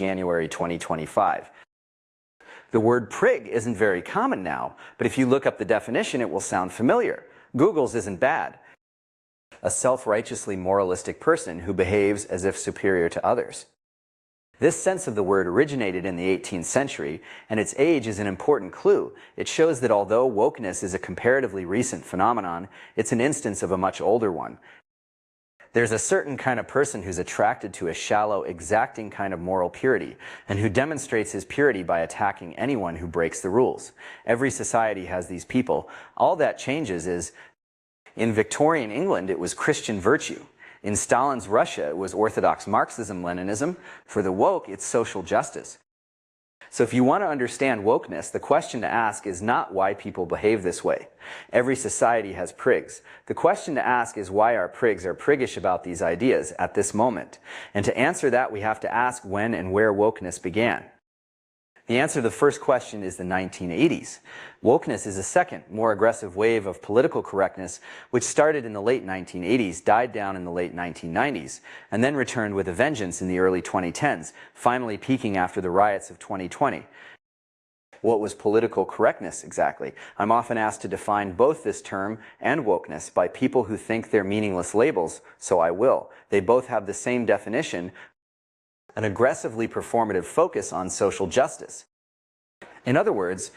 January 2025. The word prig isn't very common now, but if you look up the definition, it will sound familiar. Google's isn't bad. A self-righteously moralistic person who behaves as if superior to others. This sense of the word originated in the 18th century, and its age is an important clue. It shows that although wokeness is a comparatively recent phenomenon, it's an instance of a much older one. There's a certain kind of person who's attracted to a shallow, exacting kind of moral purity, and who demonstrates his purity by attacking anyone who breaks the rules. Every society has these people. All that changes is, in Victorian England, it was Christian virtue. In Stalin's Russia, it was orthodox Marxism-Leninism. For the woke, it's social justice. So if you want to understand wokeness, the question to ask is not why people behave this way. Every society has prigs. The question to ask is why our prigs are priggish about these ideas at this moment. And to answer that, we have to ask when and where wokeness began. The answer to the first question is the 1980s. Wokeness is a second, more aggressive wave of political correctness, which started in the late 1980s, died down in the late 1990s, and then returned with a vengeance in the early 2010s, finally peaking after the riots of 2020. What was political correctness exactly? I'm often asked to define both this term and wokeness by people who think they're meaningless labels, so I will. They both have the same definition: an aggressively performative focus on social justice. In other words,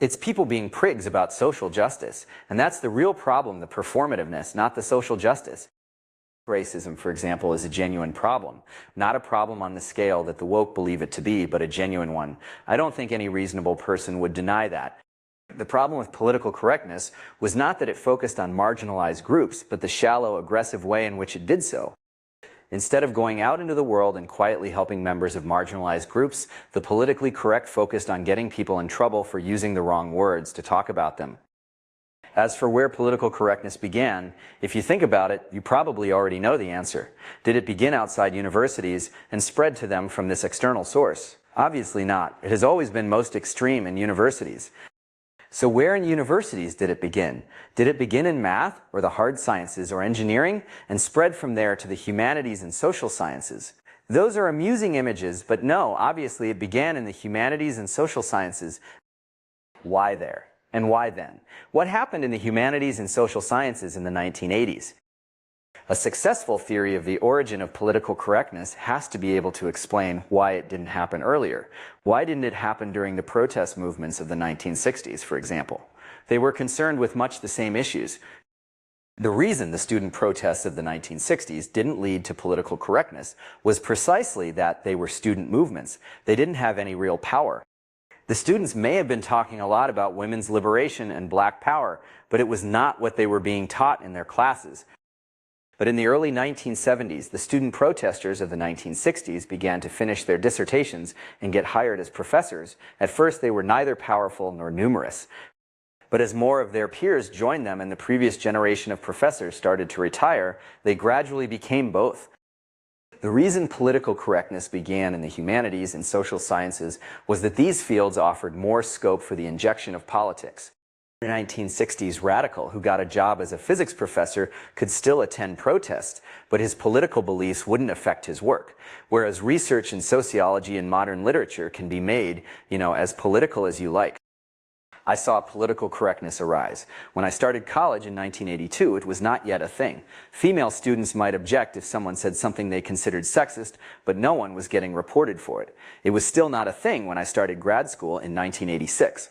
it's people being prigs about social justice. And that's the real problem, the performativeness, not the social justice. Racism, for example, is a genuine problem. Not a problem on the scale that the woke believe it to be, but a genuine one. I don't think any reasonable person would deny that. The problem with political correctness was not that it focused on marginalized groups, but the shallow, aggressive way in which it did so. Instead of going out into the world and quietly helping members of marginalized groups, the politically correct focused on getting people in trouble for using the wrong words to talk about them. As for where political correctness began, if you think about it, you probably already know the answer. Did it begin outside universities and spread to them from this external source? Obviously not. It has always been most extreme in universities. So where in universities did it begin? Did it begin in math, or the hard sciences, or engineering, and spread from there to the humanities and social sciences? Those are amusing images, but no, obviously it began in the humanities and social sciences. Why there? And why then? What happened in the humanities and social sciences in the 1980s? A successful theory of the origin of political correctness has to be able to explain why it didn't happen earlier. Why didn't it happen during the protest movements of the 1960s, for example? They were concerned with much the same issues. The reason the student protests of the 1960s didn't lead to political correctness was precisely that they were student movements. They didn't have any real power. The students may have been talking a lot about women's liberation and black power, but it was not what they were being taught in their classes. But in the early 1970s, the student protesters of the 1960s began to finish their dissertations and get hired as professors. At first, they were neither powerful nor numerous. But as more of their peers joined them and the previous generation of professors started to retire, they gradually became both. The reason political correctness began in the humanities and social sciences was that these fields offered more scope for the injection of politics. A 1960s radical who got a job as a physics professor could still attend protests, but his political beliefs wouldn't affect his work. Whereas research in sociology and modern literature can be made, as political as you like. I saw political correctness arise. When I started college in 1982, it was not yet a thing. Female students might object if someone said something they considered sexist, but no one was getting reported for it. It was still not a thing when I started grad school in 1986.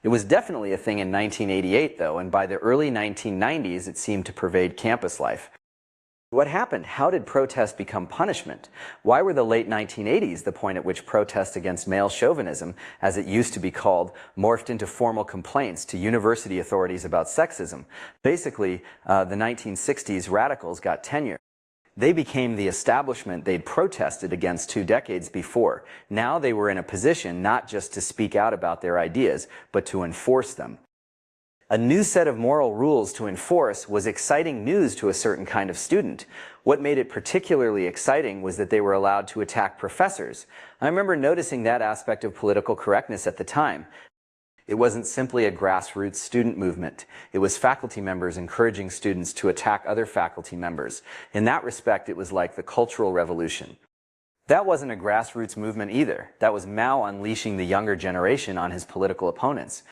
It was definitely a thing in 1988, though, and by the early 1990s, it seemed to pervade campus life. What happened? How did protest become punishment? Why were the late 1980s the point at which protest against male chauvinism, as it used to be called, morphed into formal complaints to university authorities about sexism? Basically, the 1960s radicals got tenure. They became the establishment they'd protested against 2 decades before. Now they were in a position not just to speak out about their ideas, but to enforce them. A new set of moral rules to enforce was exciting news to a certain kind of student. What made it particularly exciting was that they were allowed to attack professors. I remember noticing that aspect of political correctness at the time. It wasn't simply a grassroots student movement. It was faculty members encouraging students to attack other faculty members. In that respect, it was like the Cultural Revolution. That wasn't a grassroots movement either. That was Mao unleashing the younger generation on his political opponents.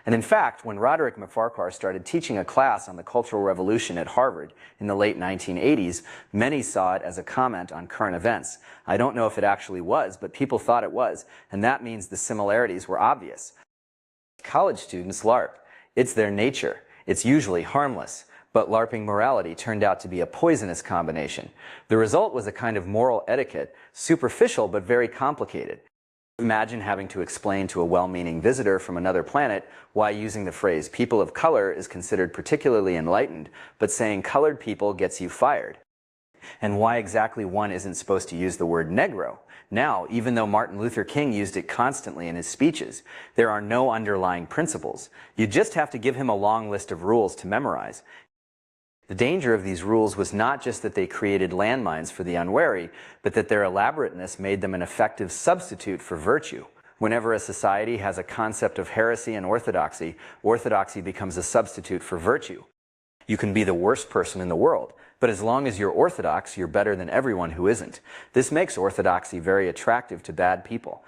And in fact, when Roderick McFarquhar started teaching a class on the Cultural Revolution at Harvard in the late 1980s, many saw it as a comment on current events. I don't know if it actually was, but people thought it was, and that means the similarities were obvious. College students LARP. It's their nature. It's usually harmless. But LARPing morality turned out to be a poisonous combination. The result was a kind of moral etiquette, superficial but very complicated. Imagine having to explain to a well-meaning visitor from another planet why using the phrase people of color is considered particularly enlightened, but saying colored people gets you fired. And why exactly one isn't supposed to use the word negro. Now, even though Martin Luther King used it constantly in his speeches, there are no underlying principles. You just have to give him a long list of rules to memorize. The danger of these rules was not just that they created landmines for the unwary, but that their elaborateness made them an effective substitute for virtue. Whenever a society has a concept of heresy and orthodoxy, orthodoxy becomes a substitute for virtue. You can be the worst person in the world, but as long as you're orthodox, you're better than everyone who isn't. This makes orthodoxy very attractive to bad people.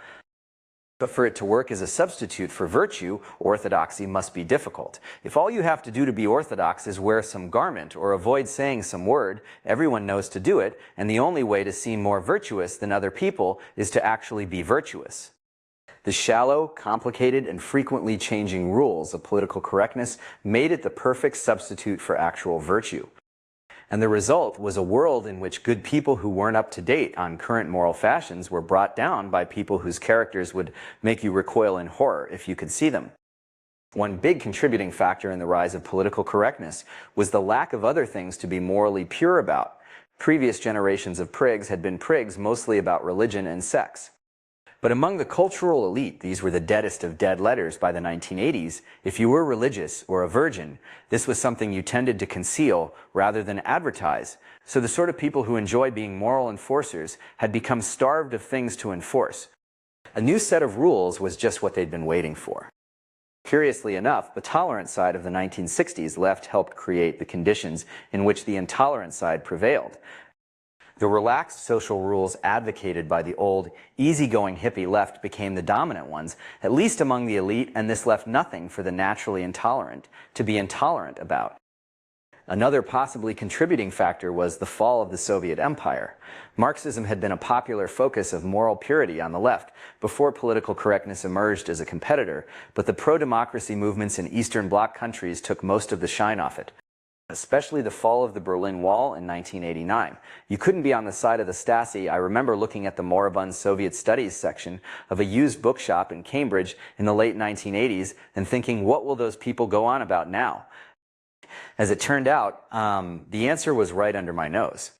But for it to work as a substitute for virtue, orthodoxy must be difficult. If all you have to do to be orthodox is wear some garment or avoid saying some word, everyone knows to do it, and the only way to seem more virtuous than other people is to actually be virtuous. The shallow, complicated, and frequently changing rules of political correctness made it the perfect substitute for actual virtue. And the result was a world in which good people who weren't up to date on current moral fashions were brought down by people whose characters would make you recoil in horror if you could see them. One big contributing factor in the rise of political correctness was the lack of other things to be morally pure about. Previous generations of prigs had been prigs mostly about religion and sex. But among the cultural elite, these were the deadest of dead letters by the 1980s. If you were religious or a virgin, this was something you tended to conceal rather than advertise. So the sort of people who enjoy being moral enforcers had become starved of things to enforce. A new set of rules was just what they'd been waiting for. Curiously enough, the tolerant side of the 1960s left helped create the conditions in which the intolerant side prevailed. The relaxed social rules advocated by the old, easygoing hippie left became the dominant ones, at least among the elite, and this left nothing for the naturally intolerant to be intolerant about. Another possibly contributing factor was the fall of the Soviet Empire. Marxism had been a popular focus of moral purity on the left before political correctness emerged as a competitor, but the pro-democracy movements in Eastern Bloc countries took most of the shine off it. Especially the fall of the Berlin Wall in 1989. You couldn't be on the side of the Stasi. I remember looking at the moribund Soviet studies section of a used bookshop in Cambridge in the late 1980s and thinking, what will those people go on about now? As it turned out, the answer was right under my nose.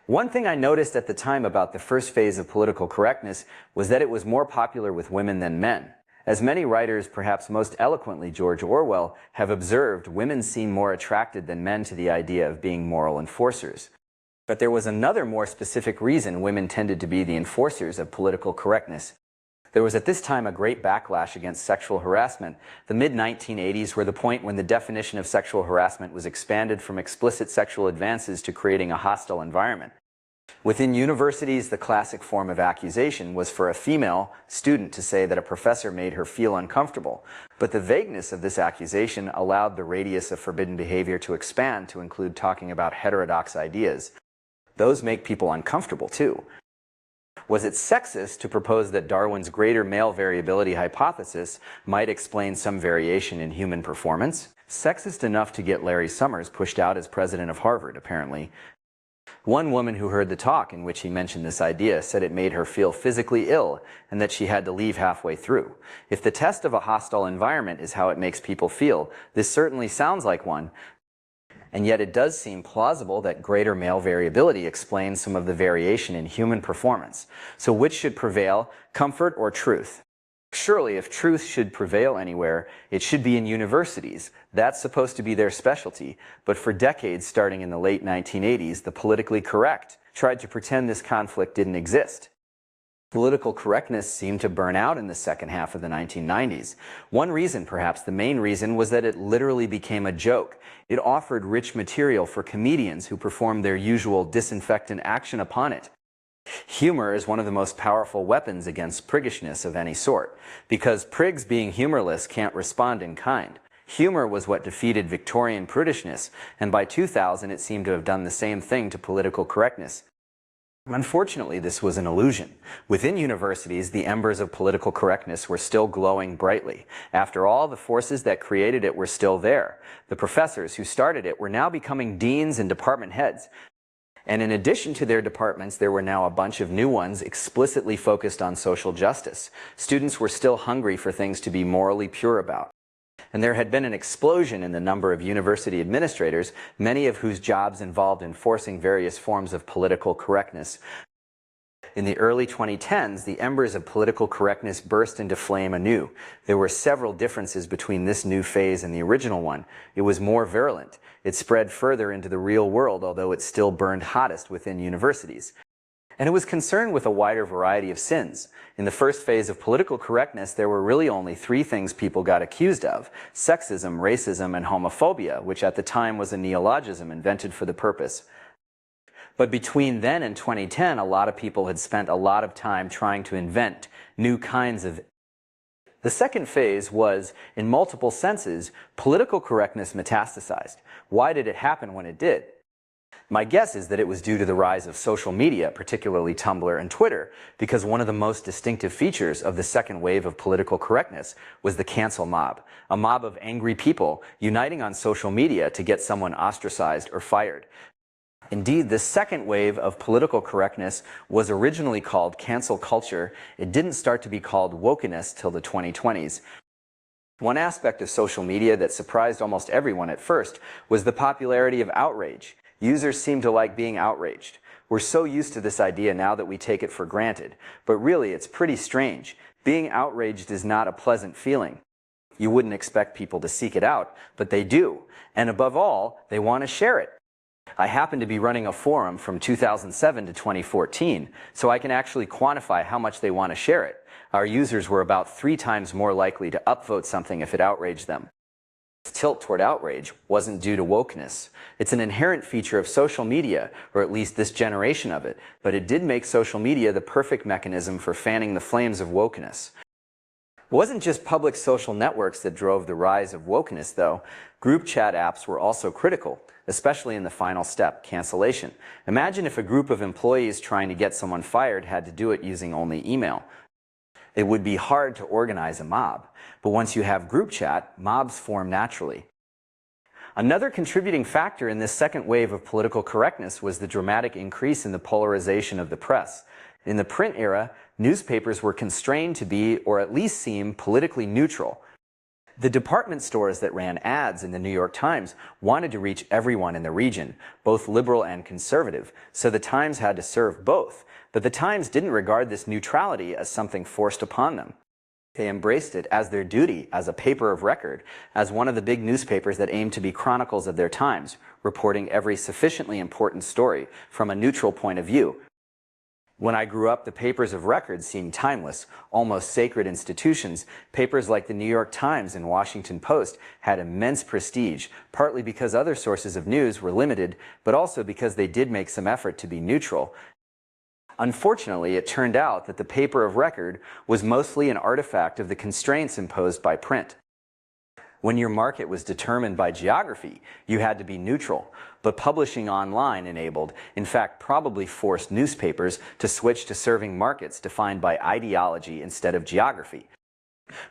One thing I noticed at the time about the first phase of political correctness was that it was more popular with women than men. As many writers, perhaps most eloquently George Orwell, have observed, women seem more attracted than men to the idea of being moral enforcers. But there was another more specific reason women tended to be the enforcers of political correctness. There was at this time a great backlash against sexual harassment. The mid-1980s were the point when the definition of sexual harassment was expanded from explicit sexual advances to creating a hostile environment. Within universities, the classic form of accusation was for a female student to say that a professor made her feel uncomfortable. But the vagueness of this accusation allowed the radius of forbidden behavior to expand to include talking about heterodox ideas. Those make people uncomfortable too. Was it sexist to propose that Darwin's greater male variability hypothesis might explain some variation in human performance? Sexist enough to get Larry Summers pushed out as president of Harvard, apparently. One woman who heard the talk in which he mentioned this idea said it made her feel physically ill and that she had to leave halfway through. If the test of a hostile environment is how it makes people feel, this certainly sounds like one. And yet it does seem plausible that greater male variability explains some of the variation in human performance. So which should prevail, comfort or truth? Surely, if truth should prevail anywhere, it should be in universities. That's supposed to be their specialty. But for decades, starting in the late 1980s, the politically correct tried to pretend this conflict didn't exist. Political correctness seemed to burn out in the second half of the 1990s. One reason, perhaps the main reason, was that it literally became a joke. It offered rich material for comedians who performed their usual disinfectant action upon it. Humor is one of the most powerful weapons against priggishness of any sort, because prigs being humorless can't respond in kind. Humor was what defeated Victorian prudishness, and by 2000 it seemed to have done the same thing to political correctness. Unfortunately, this was an illusion. Within universities, the embers of political correctness were still glowing brightly. After all, the forces that created it were still there. The professors who started it were now becoming deans and department heads. And in addition to their departments, there were now a bunch of new ones explicitly focused on social justice. Students were still hungry for things to be morally pure about. And there had been an explosion in the number of university administrators, many of whose jobs involved enforcing various forms of political correctness. In the early 2010s, the embers of political correctness burst into flame anew. There were several differences between this new phase and the original one. It was more virulent. It spread further into the real world, although it still burned hottest within universities. And it was concerned with a wider variety of sins. In the first phase of political correctness, there were really only three things people got accused of: sexism, racism, and homophobia, which at the time was a neologism invented for the purpose. But between then and 2010, a lot of people had spent a lot of time trying to invent new kinds of. The second phase was, in multiple senses, political correctness metastasized. Why did it happen when it did? My guess is that it was due to the rise of social media, particularly Tumblr and Twitter, because one of the most distinctive features of the second wave of political correctness was the cancel mob, a mob of angry people uniting on social media to get someone ostracized or fired. Indeed, the second wave of political correctness was originally called cancel culture. It didn't start to be called wokeness till the 2020s. One aspect of social media that surprised almost everyone at first was the popularity of outrage. Users seem to like being outraged. We're so used to this idea now that we take it for granted. But really, it's pretty strange. Being outraged is not a pleasant feeling. You wouldn't expect people to seek it out, but they do. And above all, they want to share it. I happen to be running a forum from 2007 to 2014, so I can actually quantify how much they want to share it. Our users were about 3 times more likely to upvote something if it outraged them. This tilt toward outrage wasn't due to wokeness. It's an inherent feature of social media, or at least this generation of it, but it did make social media the perfect mechanism for fanning the flames of wokeness. It wasn't just public social networks that drove the rise of wokeness, though. Group chat apps were also critical, especially in the final step, cancellation. Imagine if a group of employees trying to get someone fired had to do it using only email. It would be hard to organize a mob, but once you have group chat, mobs form naturally. Another contributing factor in this second wave of political correctness was the dramatic increase in the polarization of the press. In the print era, newspapers were constrained to be, or at least seem, politically neutral. The department stores that ran ads in the New York Times wanted to reach everyone in the region, both liberal and conservative, so the Times had to serve both. But the Times didn't regard this neutrality as something forced upon them. They embraced it as their duty, as a paper of record, as one of the big newspapers that aimed to be chronicles of their times, reporting every sufficiently important story from a neutral point of view. When I grew up, the papers of record seemed timeless, almost sacred institutions. Papers like the New York Times and Washington Post had immense prestige, partly because other sources of news were limited, but also because they did make some effort to be neutral. Unfortunately, it turned out that the paper of record was mostly an artifact of the constraints imposed by print. When your market was determined by geography, you had to be neutral, but publishing online enabled, in fact probably forced newspapers to switch to serving markets defined by ideology instead of geography.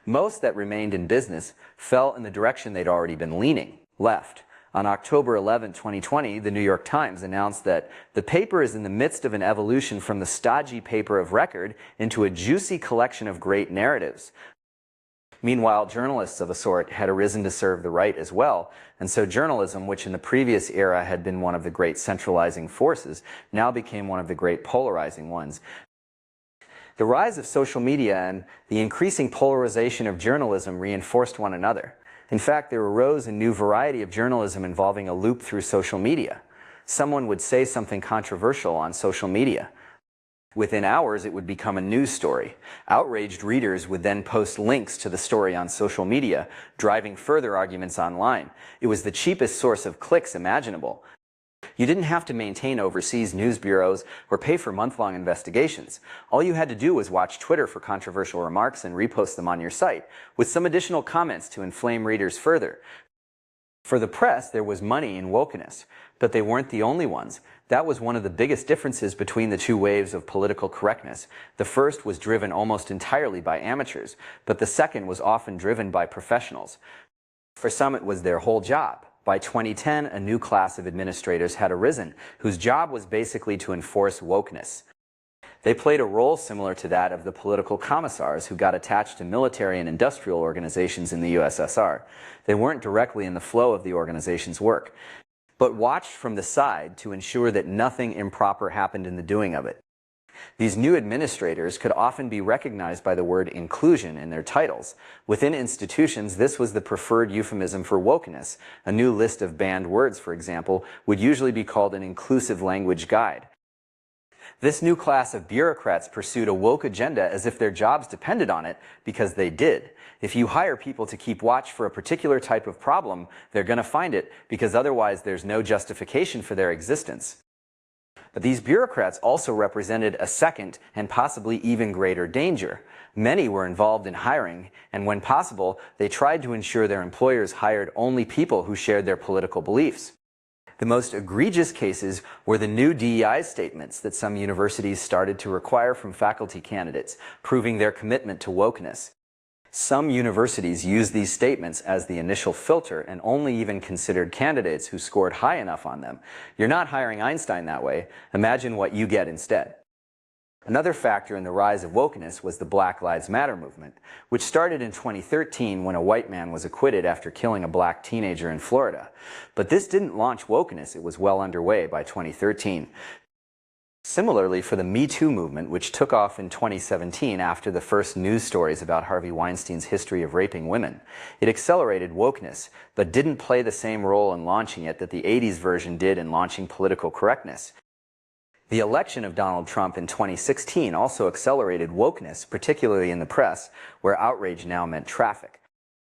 Most that remained in business fell in the direction they'd already been leaning, left. On October 11, 2020, the New York Times announced that the paper is in the midst of an evolution from the stodgy paper of record into a juicy collection of great narratives. Meanwhile, journalists of a sort had arisen to serve the right as well, and so journalism, which in the previous era had been one of the great centralizing forces, now became one of the great polarizing ones. The rise of social media and the increasing polarization of journalism reinforced one another. In fact, there arose a new variety of journalism involving a loop through social media. Someone would say something controversial on social media. Within hours, it would become a news story. Outraged readers would then post links to the story on social media, driving further arguments online. It was the cheapest source of clicks imaginable. You didn't have to maintain overseas news bureaus or pay for month-long investigations. All you had to do was watch Twitter for controversial remarks and repost them on your site, with some additional comments to inflame readers further. For the press, there was money in wokeness, but they weren't the only ones. That was one of the biggest differences between the two waves of political correctness. The first was driven almost entirely by amateurs, but the second was often driven by professionals. For some, it was their whole job. By 2010, a new class of administrators had arisen, whose job was basically to enforce wokeness. They played a role similar to that of the political commissars who got attached to military and industrial organizations in the USSR. They weren't directly in the flow of the organization's work, but watched from the side to ensure that nothing improper happened in the doing of it. These new administrators could often be recognized by the word inclusion in their titles. Within institutions, this was the preferred euphemism for wokeness. A new list of banned words, for example, would usually be called an inclusive language guide. This new class of bureaucrats pursued a woke agenda as if their jobs depended on it, because they did. If you hire people to keep watch for a particular type of problem, they're going to find it, because otherwise there's no justification for their existence. But these bureaucrats also represented a second and possibly even greater danger. Many were involved in hiring, and when possible, they tried to ensure their employers hired only people who shared their political beliefs. The most egregious cases were the new DEI statements that some universities started to require from faculty candidates, proving their commitment to wokeness. Some universities used these statements as the initial filter and only even considered candidates who scored high enough on them. You're not hiring Einstein that way. Imagine what you get instead. Another factor in the rise of wokeness was the Black Lives Matter movement, which started in 2013 when a white man was acquitted after killing a black teenager in Florida. But this didn't launch wokeness. It was well underway by 2013. Similarly, for the Me Too movement, which took off in 2017 after the first news stories about Harvey Weinstein's history of raping women, it accelerated wokeness, but didn't play the same role in launching it that the 80s version did in launching political correctness. The election of Donald Trump in 2016 also accelerated wokeness, particularly in the press, where outrage now meant traffic.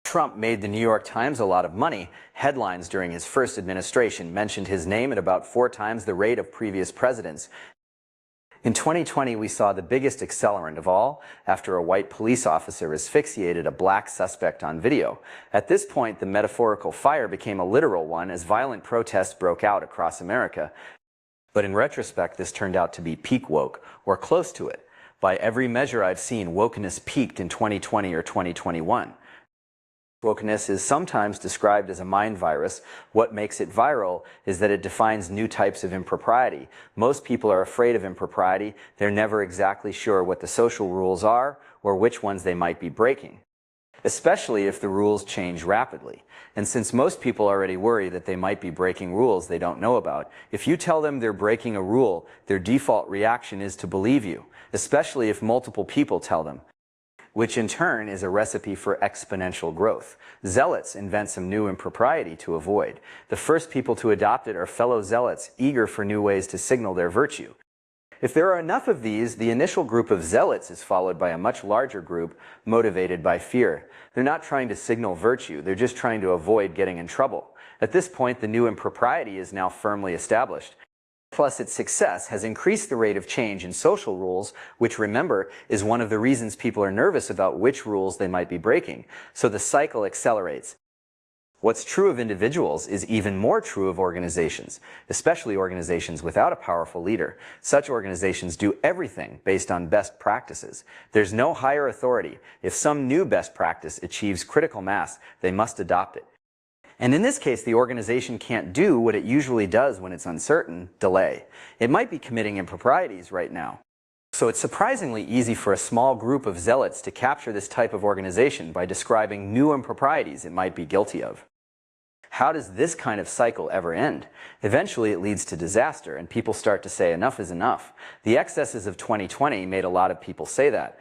Trump made the New York Times a lot of money. Headlines during his first administration mentioned his name at about 4 times the rate of previous presidents. In 2020, we saw the biggest accelerant of all after a white police officer asphyxiated a black suspect on video. At this point, the metaphorical fire became a literal one as violent protests broke out across America. But in retrospect, this turned out to be peak woke, or close to it. By every measure I've seen, wokeness peaked in 2020 or 2021. Wokeness is sometimes described as a mind virus. What makes it viral is that it defines new types of impropriety. Most people are afraid of impropriety. They're never exactly sure what the social rules are or which ones they might be breaking, especially if the rules change rapidly. And since most people already worry that they might be breaking rules they don't know about, if you tell them they're breaking a rule, their default reaction is to believe you, especially if multiple people tell them, which in turn is a recipe for exponential growth. Zealots invent some new impropriety to avoid. The first people to adopt it are fellow zealots eager for new ways to signal their virtue. If there are enough of these, the initial group of zealots is followed by a much larger group motivated by fear. They're not trying to signal virtue, they're just trying to avoid getting in trouble. At this point, the new impropriety is now firmly established. Plus, its success has increased the rate of change in social rules, which, remember, is one of the reasons people are nervous about which rules they might be breaking. So the cycle accelerates. What's true of individuals is even more true of organizations, especially organizations without a powerful leader. Such organizations do everything based on best practices. There's no higher authority. If some new best practice achieves critical mass, they must adopt it. And in this case, the organization can't do what it usually does when it's uncertain: delay. It might be committing improprieties right now. So it's surprisingly easy for a small group of zealots to capture this type of organization by describing new improprieties it might be guilty of. How does this kind of cycle ever end? Eventually it leads to disaster, and people start to say enough is enough. The excesses of 2020 made a lot of people say that.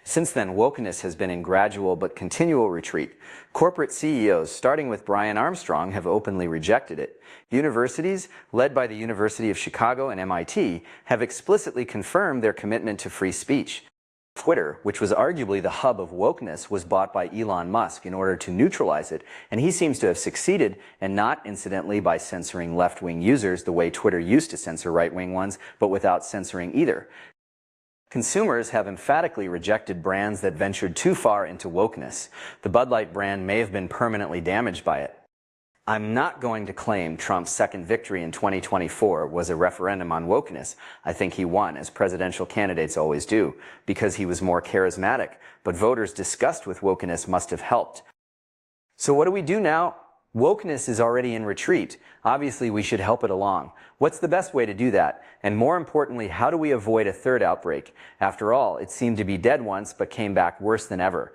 Since then, wokeness has been in gradual but continual retreat. Corporate CEOs, starting with Brian Armstrong, have openly rejected it. Universities, led by the University of Chicago and MIT, have explicitly confirmed their commitment to free speech. Twitter, which was arguably the hub of wokeness, was bought by Elon Musk in order to neutralize it, and he seems to have succeeded, and not incidentally by censoring left-wing users the way Twitter used to censor right-wing ones, but without censoring either. Consumers have emphatically rejected brands that ventured too far into wokeness. The Bud Light brand may have been permanently damaged by it. I'm not going to claim Trump's second victory in 2024 was a referendum on wokeness. I think he won, as presidential candidates always do, because he was more charismatic, but voters' disgust with wokeness must have helped. So what do we do now? Wokeness is already in retreat. Obviously, we should help it along. What's the best way to do that? And more importantly, how do we avoid a third outbreak? After all, it seemed to be dead once, but came back worse than ever.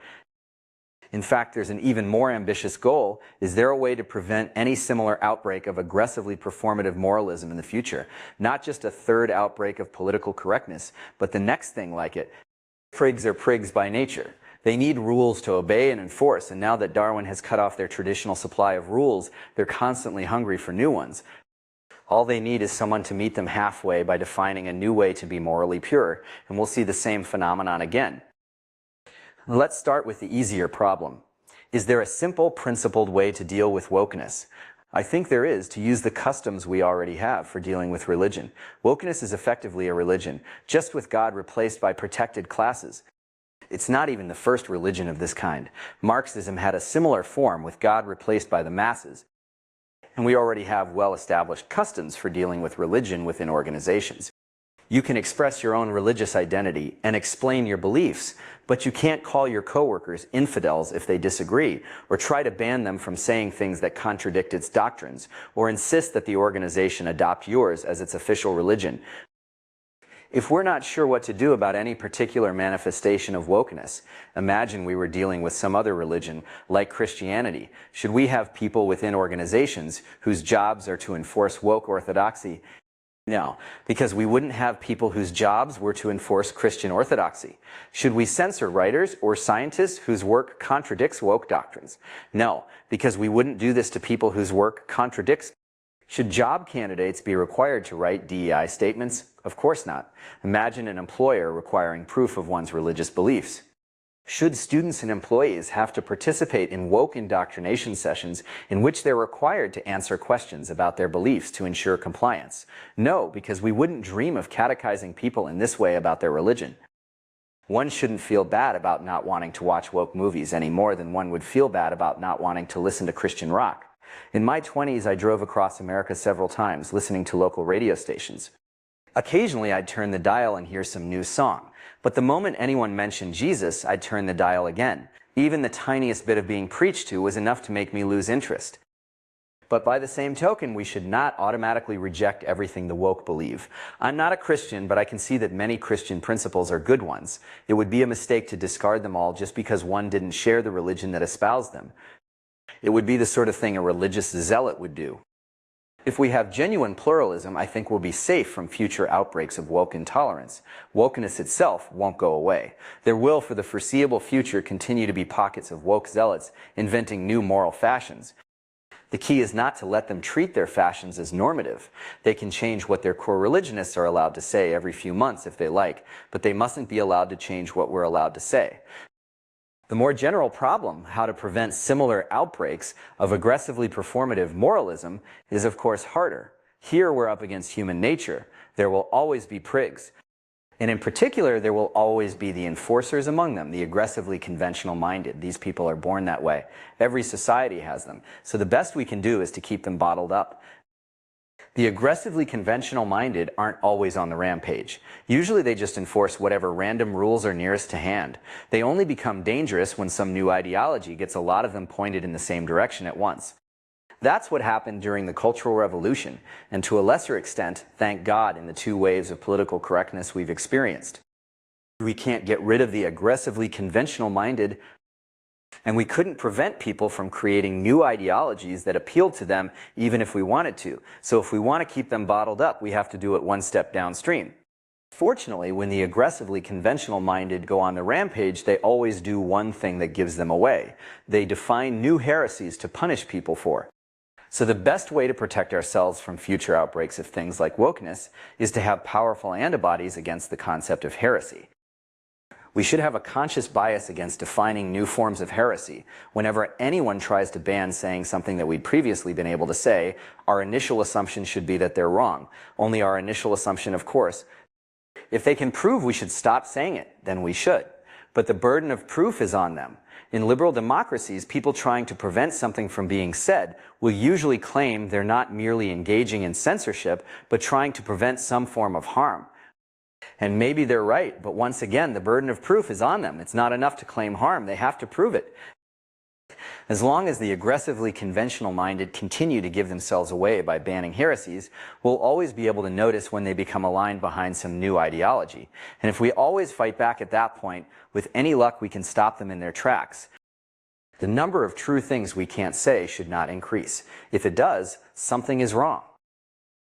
In fact, there's an even more ambitious goal. Is there a way to prevent any similar outbreak of aggressively performative moralism in the future? Not just a third outbreak of political correctness, but the next thing like it. Prigs are prigs by nature. They need rules to obey and enforce, and now that Darwin has cut off their traditional supply of rules, they're constantly hungry for new ones. All they need is someone to meet them halfway by defining a new way to be morally pure, and we'll see the same phenomenon again. Let's start with the easier problem. Is there a simple, principled way to deal with wokeness? I think there is, to use the customs we already have for dealing with religion. Wokeness is effectively a religion, just with God replaced by protected classes. It's not even the first religion of this kind. Marxism had a similar form, with God replaced by the masses. And we already have well-established customs for dealing with religion within organizations. You can express your own religious identity and explain your beliefs, but you can't call your coworkers infidels if they disagree, or try to ban them from saying things that contradict its doctrines, or insist that the organization adopt yours as its official religion. If we're not sure what to do about any particular manifestation of wokeness, imagine we were dealing with some other religion, like Christianity. Should we have people within organizations whose jobs are to enforce woke orthodoxy? No, because we wouldn't have people whose jobs were to enforce Christian orthodoxy. Should we censor writers or scientists whose work contradicts woke doctrines? No, because we wouldn't do this to people whose work contradicts. Should job candidates be required to write DEI statements? Of course not. Imagine an employer requiring proof of one's religious beliefs. Should students and employees have to participate in woke indoctrination sessions in which they're required to answer questions about their beliefs to ensure compliance? No, because we wouldn't dream of catechizing people in this way about their religion. One shouldn't feel bad about not wanting to watch woke movies any more than one would feel bad about not wanting to listen to Christian rock. In my 20s, I drove across America several times, listening to local radio stations. Occasionally, I'd turn the dial and hear some new song. But the moment anyone mentioned Jesus, I'd turn the dial again. Even the tiniest bit of being preached to was enough to make me lose interest. But by the same token, we should not automatically reject everything the woke believe. I'm not a Christian, but I can see that many Christian principles are good ones. It would be a mistake to discard them all just because one didn't share the religion that espoused them. It would be the sort of thing a religious zealot would do. If we have genuine pluralism, I think we'll be safe from future outbreaks of woke intolerance. Wokeness itself won't go away. There will, for the foreseeable future, continue to be pockets of woke zealots inventing new moral fashions. The key is not to let them treat their fashions as normative. They can change what their core religionists are allowed to say every few months if they like, but they mustn't be allowed to change what we're allowed to say. The more general problem, how to prevent similar outbreaks of aggressively performative moralism, is of course harder. Here we're up against human nature. There will always be prigs. And in particular, there will always be the enforcers among them, the aggressively conventional-minded. These people are born that way. Every society has them. So the best we can do is to keep them bottled up. The aggressively conventional-minded aren't always on the rampage. Usually they just enforce whatever random rules are nearest to hand. They only become dangerous when some new ideology gets a lot of them pointed in the same direction at once. That's what happened during the Cultural Revolution, and to a lesser extent, thank God, in the two waves of political correctness we've experienced. We can't get rid of the aggressively conventional-minded, and we couldn't prevent people from creating new ideologies that appealed to them even if we wanted to. So if we want to keep them bottled up, we have to do it one step downstream. Fortunately, when the aggressively conventional-minded go on the rampage, they always do one thing that gives them away. They define new heresies to punish people for. So the best way to protect ourselves from future outbreaks of things like wokeness is to have powerful antibodies against the concept of heresy. We should have a conscious bias against defining new forms of heresy. Whenever anyone tries to ban saying something that we'd previously been able to say, our initial assumption should be that they're wrong. Only our initial assumption, of course. If they can prove we should stop saying it, then we should. But the burden of proof is on them. In liberal democracies, people trying to prevent something from being said will usually claim they're not merely engaging in censorship, but trying to prevent some form of harm. And maybe they're right, but once again, the burden of proof is on them. It's not enough to claim harm. They have to prove it. As long as the aggressively conventional-minded continue to give themselves away by banning heresies, we'll always be able to notice when they become aligned behind some new ideology. And if we always fight back at that point, with any luck we can stop them in their tracks. The number of true things we can't say should not increase. If it does, something is wrong.